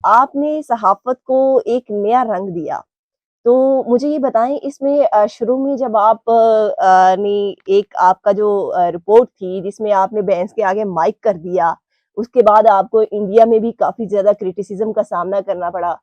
आपने सहाफ़त को एक नया रंग दिया। तो मुझे ये बताएँ इसमें शुरू में जब आप ने एक आपका जो रिपोर्ट थी जिसमें आपने बेंच के आगे माइक कर दिया, उसके बाद आपको इंडिया में भी काफ़ी ज़्यादा क्रिटिसिज़्म का सामना करना पड़ा।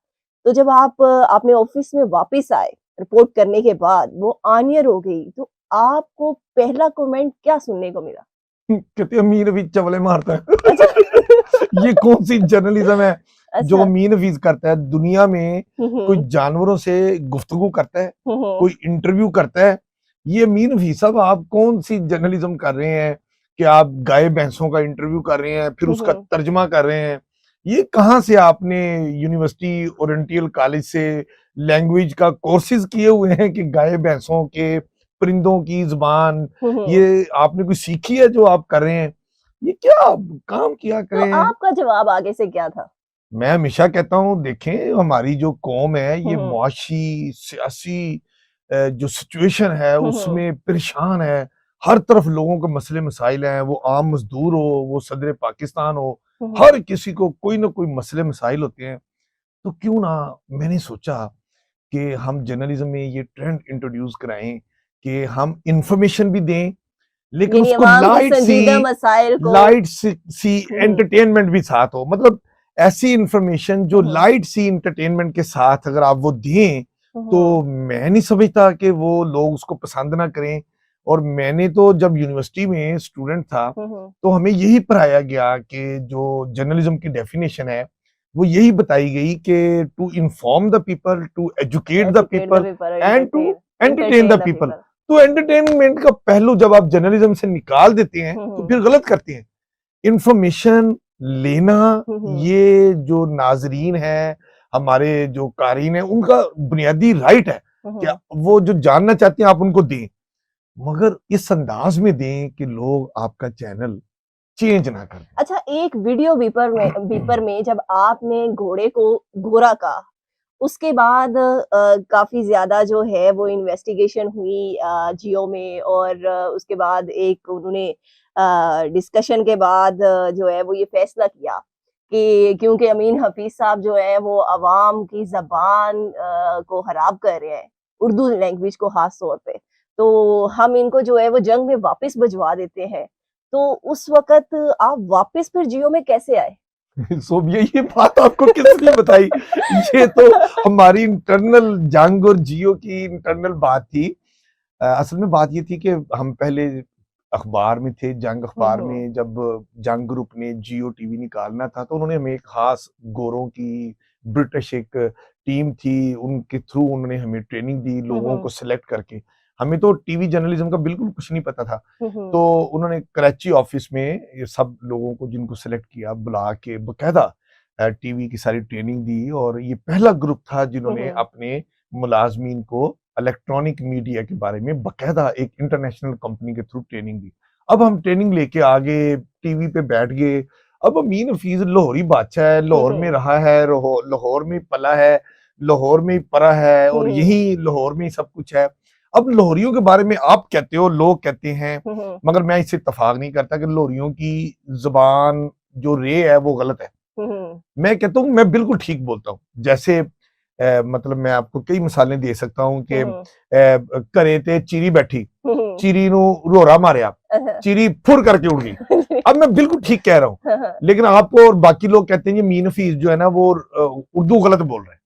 तो जब आप अपने ऑफ़िस में वापस आए, रिपोर्ट करने के बाद वो ऑन-एयर हो गई, तो आपको पहला कमेंट क्या सुनने को मिला? कहते अमीर भी चवले मारता है। अच्छा। ये कौन सी जर्नलिज्म है जो अच्छा। अमीन हफीज करता है दुनिया में। हुँ, कोई हुँ। जानवरों से गुफ्तगू करता है, हुँ, हुँ। कोई इंटरव्यू करता है। ये अमीन हफीज साहब आप कौन सी जर्नलिज्म कर रहे हैं कि आप गाय भैंसों का इंटरव्यू कर रहे हैं फिर हुँ, उसका हुँ। तर्जमा कर रहे हैं। ये कहाँ से आपने यूनिवर्सिटी ओरिएंटल कॉलेज से लैंग्वेज का कोर्सेज किए हुए हैं कि गाय भैंसों के परिंदों की जुबान हुँ, हुँ। ये आपने कोई सीखी है जो आप कर रहे हैं? ये क्या काम किया तो करें। आपका जवाब आगे से क्या था? मैं हमेशा कहता हूँ देखें हमारी जो कौम है हुँ, ये हुँ। मुआशी, सियासी जो सिचुएशन है हुँ, हुँ। उसमें परेशान है। हर तरफ लोगों के मसले मसाइल हैं, वो आम मज़दूर हो, वो सदर पाकिस्तान हो, हुँ, हुँ। हर किसी को कोई ना कोई मसले मसाइल होते हैं। तो क्यों ना मैंने सोचा कि हम जर्नलिज़्म में ये ट्रेंड इंट्रोड्यूस कराएँ कि हम इन्फॉर्मेशन भी दें, लेकिन यानी उसको अवाम के संजीदा मसाइल को लाइट सी हुँ, हुँ। एंटरटेनमेंट भी साथ हो। मतलब ऐसी इंफॉर्मेशन जो हुँ, हुँ। लाइट सी एंटरटेनमेंट के साथ अगर आप वो दें, हुँ, हुँ। तो मैं नहीं समझता कि वो लोग उसको पसंद ना करें। और मैंने तो जब यूनिवर्सिटी में स्टूडेंट था, हुँ, हुँ। तो हमें यही पढ़ाया गया कि जो जर्नलिज्म की डेफिनेशन है, वो यही बताई गई कि to inform the people, to educate the educate the people people, and to entertain entertain the the people. People. तो एंटरटेनमेंट का पहलू जब आप जर्नलिज्म से निकाल देते हैं, हुँ, तो हुँ। फिर गलत करते हैं। इंफॉर्मेशन लेना हुँ, हुँ। ये जो नाज़रीन हैं, हमारे जो क़ारीन हैं, उनका बुनियादी राइट है हुँ, कि हुँ। वो जो जानना चाहते हैं आप उनको दें। मगर इस अंदाज़ में दें कि लोग आपका चैनल चेंज ना कर दें। अच्छा, एक वीडियो बीपर में जब आपने घोड़े को घोड़ा कहा, उसके बाद काफ़ी ज़्यादा जो है वो इन्वेस्टिगेशन हुई जियो में और उसके बाद एक उन्होंने डिस्कशन के बाद जो है वो ये फैसला किया कि क्योंकि अमीन हफ़ीज़ साहब जो हैं वो अवाम की ज़बान को ख़राब कर रहे हैं, उर्दू लैंग्वेज को ख़ास तौर पे, तो हम इनको जो है वो जंग में वापस भिजवा देते हैं। तो उस वक़्त आप वापस फिर जियो में कैसे आए? सो ये बात आपको किसने बताई? ये तो हमारी इंटरनल जंग और जियो की इंटरनल बात थी। असल में बात ये थी कि हम पहले अखबार में थे, जंग हुँ, अखबार हुँ। में जब जंग ग्रुप ने जियो टीवी निकालना था, तो उन्होंने हमें एक खास गोरों की ब्रिटिश एक टीम थी, उनके थ्रू उन्होंने हमें ट्रेनिंग दी, हुँ, लोगों को हुँ। सिलेक्ट करके। हमें तो टीवी जर्नलिज्म का बिल्कुल कुछ नहीं पता था। हुँ, तो हुँ। उन्होंने कराची ऑफिस में ये सब लोगों को जिनको सिलेक्ट किया, बुला के बकायदा टीवी की सारी ट्रेनिंग दी और ये पहला ग्रुप था हुँ, जिन्होंने हुँ। अपने मुलाज़मीन को इलेक्ट्रॉनिक मीडिया के बारे में बकायदा एक इंटरनेशनल कंपनी के थ्रू ट्रेनिंग दी। अब हम ट्रेनिंग लेके आगे टीवी पे बैठ गए। अब अमीन हफीज लाहौरी बादशाह है, हुँ, लाहौर में हुँ। रहा है, लाहौर में पला है, लाहौर में ही पढ़ा है हुँ, और हुँ। यही लाहौर में ही सब कुछ है। अब लाहौरियों के बारे में आप कहते हो, लोग कहते हैं, हुँ, हुँ। मगर मैं इससे इत्तेफाक नहीं करता कि लाहौरियों की ज़ुबान जो रे है वो गलत है। हुँ, हुँ। मैं कहता हूँ मैं बिल्कुल ठीक बोलता हूँ। जैसे मतलब मैं आपको कई मिसालें दे सकता हूँ कि हुँ, हुँ। घरे ते चिड़ी बैठी, हुँ, हुँ। चिड़ी नू रोड़ा मारया, अच्छा। चिड़ी फुर करके उड़ गई। अब मैं बिल्कुल ठीक कह रहा हूँ, हाँ, हाँ। लेकिन आप और बाकी लोग कहते हैं ये मीन हफीज जो है ना वो उर्दू गलत बोल रहे हैं।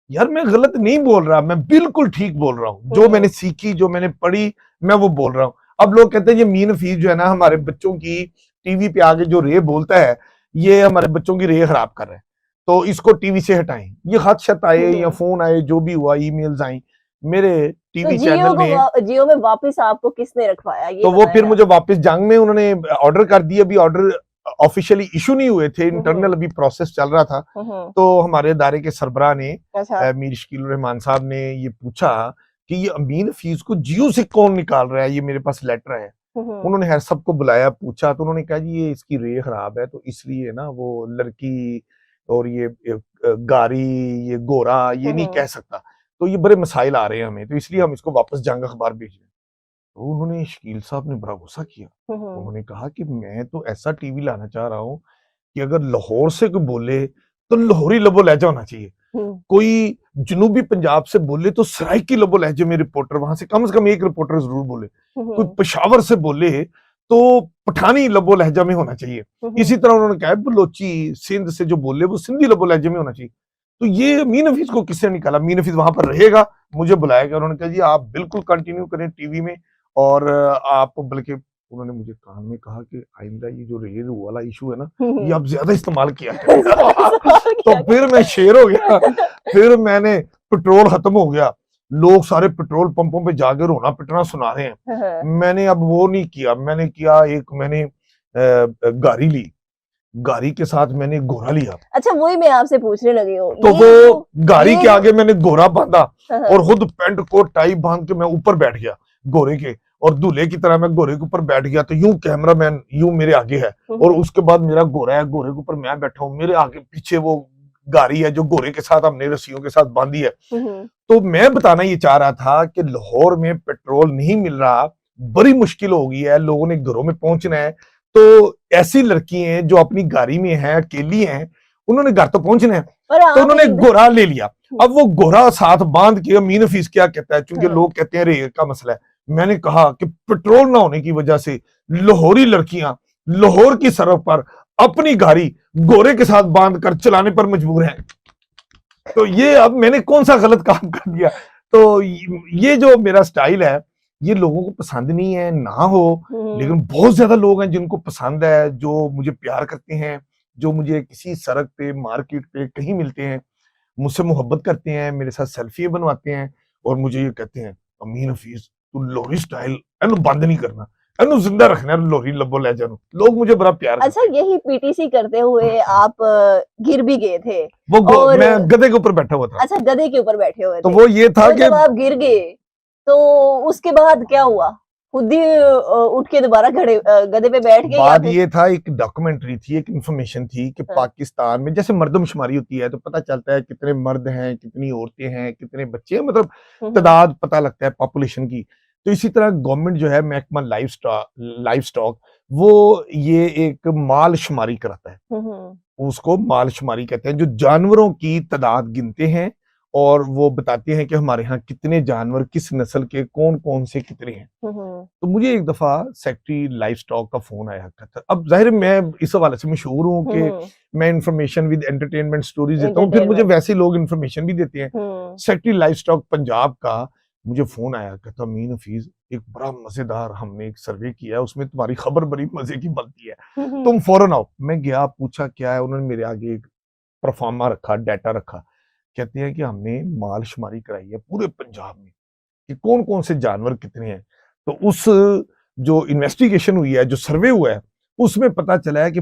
यार मैं गलत नहीं बोल रहा, मैं बिल्कुल ठीक बोल रहा हूँ। हुँ, जो मैंने हुँ। सीखी, जो मैंने पढ़ी, मैं वो बोल रहा हूँ। अब लोग कहते हैं ये मीन हफीज जो है ना हमारे बच्चों की टीवी पे आके जो रे बोलता है, ये हमारे बच्चों की रे खराब कर रहा है। तो इसको टीवी से हटाएं। ये खत शत हुँ, आए या हुँ। फोन आए, जो भी हुआ, ईमेल्स आई, मेरे तो टीवी चैनल ने जियो में वापस आपको किसने रखवाया ये तो वो बताएँ फिर ज़रा? मुझे वापस जंग में उन्होंने ऑर्डर कर दिए। अभी ऑर्डर ऑफिशियली इशू नहीं हुए थे, हुँ, इंटरनल हुँ। अभी प्रोसेस चल रहा था। हुँ, हुँ। तो हमारे इदारे के सरबराह ने अच्छा। मीर शकील रहमान साहब ने ये पूछा कि ये अमीन हफीज को जियो से कौन निकाल रहा है, ये मेरे पास लेटर है। हुँ, हुँ। उन्होंने हर सबको बुलाया, पूछा, तो उन्होंने कहा जी ये इसकी रे खराब है, तो इसलिए ना वो लड़की और ये गारी, ये गोरा ये हुँ, नहीं कह हुँ। सकता। तो ये बड़े मसाइल आ रहे हैं हमें, तो इसलिए हम इसको वापस जंग अखबार भेज रहे हैं। तो उन्होंने शकील साहब ने बड़ा गुस्सा किया। हुँ, हुँ। उन्होंने कहा कि मैं तो ऐसा टीवी लाना चाह रहा हूँ कि अगर लाहौर से कोई बोले तो लाहौरी लबो लहजा होना चाहिए। हम्म, कोई जनूबी पंजाब से बोले तो सराइकी लबो लहजे में रिपोर्टर, वहां से कम एक रिपोर्टर जरूर बोले। कोई हम्म, पेशावर से बोले तो पठानी लबो लहजा में होना चाहिए। इसी तरह उन्होंने कहा बलोची सिंध से जो बोले वो सिंधी लबो लहजे में होना चाहिए। तो ये मीन हफीज को किससे निकाला? मीन हफीज वहां पर रहेगा, मुझे बुलाएगा, उन्होंने कहा जी आप बिल्कुल कंटिन्यू करें टीवी में, और आप बल्कि उन्होंने मुझे कान में कहा कि आइंदा ये जो रेल वाला इशू है ना, ये आप ज्यादा इस्तेमाल किया करें। तो फिर मैं शेर हो गया। फिर मैंने, पेट्रोल खत्म हो गया, लोग सारे पेट्रोल पंपों पे जाकर रोना पिटना सुना रहे हैं। मैंने अब वो नहीं किया, मैंने किया मैंने गाड़ी ली, गाड़ी के साथ मैंने घोड़ा लिया। अच्छा, वही मैं आपसे पूछने लगी हूँ, तो वो गाड़ी के ये आगे मैंने घोड़ा बांधा और खुद पैंट कोट टाई बांध के मैं ऊपर बैठ गया घोड़े के, और दूल्हे की तरह मैं घोड़े के ऊपर बैठ गया। तो यूं कैमरामैन यूं मेरे आगे है, और उसके बाद मेरा घोड़ा है, घोड़े के ऊपर मैं बैठा हूं, मेरे आगे पीछे वो गाड़ी है जो घोड़े के साथ हमने रस्सियों के साथ बांधी है। तो मैं बताना ये चाह रहा था कि लाहौर में पेट्रोल नहीं मिल रहा, बड़ी मुश्किल हो गई है, लोगों ने घरों में पहुंचना है। तो ऐसी लड़की हैं जो अपनी गाड़ी में है, अकेली हैं, उन्होंने घर तो पहुंचना है, तो उन्होंने घोड़ा ले लिया। अब वो घोड़ा साथ बांध के, मीन हफीज क्या कहता है, क्योंकि लोग कहते हैं रेल का मसला है, मैंने कहा कि पेट्रोल ना होने की वजह से लाहौरी लड़कियां लाहौर की सड़क पर अपनी गाड़ी घोड़े के साथ बांध कर चलाने पर मजबूर हैं। तो ये अब मैंने कौन सा गलत काम कर दिया? तो ये जो मेरा स्टाइल है ये लोगों को पसंद नहीं है ना हो, लेकिन बहुत ज्यादा लोग हैं जिनको पसंद है, जो मुझे प्यार करते हैं, जो मुझे किसी सड़क पे, मार्केट पे कहीं मिलते हैं, मुझसे मोहब्बत करते हैं, मेरे साथ सेल्फी बनवाते हैं, और मुझे ये कहते हैं अमीन हफीज तू लोरी स्टाइल एनु बंद नहीं करना, एनु जिंदा रखना है, लोरी लबो ले जानो। लोग मुझे बड़ा प्यार करते अच्छा, यही पीटीसी करते हुए आप गिर भी गए थे, वो मैं गधे के ऊपर बैठा हुआ था। अच्छा, गधे के ऊपर बैठे हुए थे। तो वो ये था तो कि जब आप गिर गए तो उसके बाद क्या हुआ? खुद ही उठ के दोबारा गधे पे बैठ गए? बात ये था, एक डॉक्यूमेंट्री थी, एक इंफॉर्मेशन थी कि पाकिस्तान में जैसे मर्दमशुमारी होती है तो पता चलता है कितने मर्द हैं, कितनी औरतें हैं, कितने बच्चे हैं, मतलब तादाद पता लगता है पॉपुलेशन की। तो इसी तरह गवर्नमेंट जो है, महकमा लाइफ स्टॉक, वो ये एक माल शुमारी कराता है, उसको माल शुमारी कहते हैं, जो जानवरों की तादाद गिनते हैं और वो बताते हैं कि हमारे यहाँ कितने जानवर, किस नस्ल के, कौन कौन से कितने हैं। तो मुझे एक दफा सेक्रेटरी लाइफ स्टॉक का फोन आया था। अब जाहिर है मैं इस हवाले से मशहूर हूँ कि मैं इंफॉर्मेशन विद एंटरटेनमेंट स्टोरीज देता हूँ, फिर मुझे वैसे लोग इंफॉर्मेशन भी देते हैं। सेक्रेटरी लाइफ स्टॉक पंजाब का मुझे फोन आया, कहता मीन हफीज एक बड़ा मजेदार हमने एक सर्वे किया है, उसमें तुम्हारी खबर बड़ी मजे की बनती है, तुम फौरन आओ। मैं गया, पूछा क्या है, उन्होंने मेरे आगे एक परफॉर्मा रखा, डाटा रखा, कहते हैं कि हमने माल शुमारी कराई है पूरे पंजाब में कि कौन कौन से जानवर कितने हैं। तो उस जो इन्वेस्टिगेशन हुई है, जो सर्वे हुआ है, उसमें पता चला है कि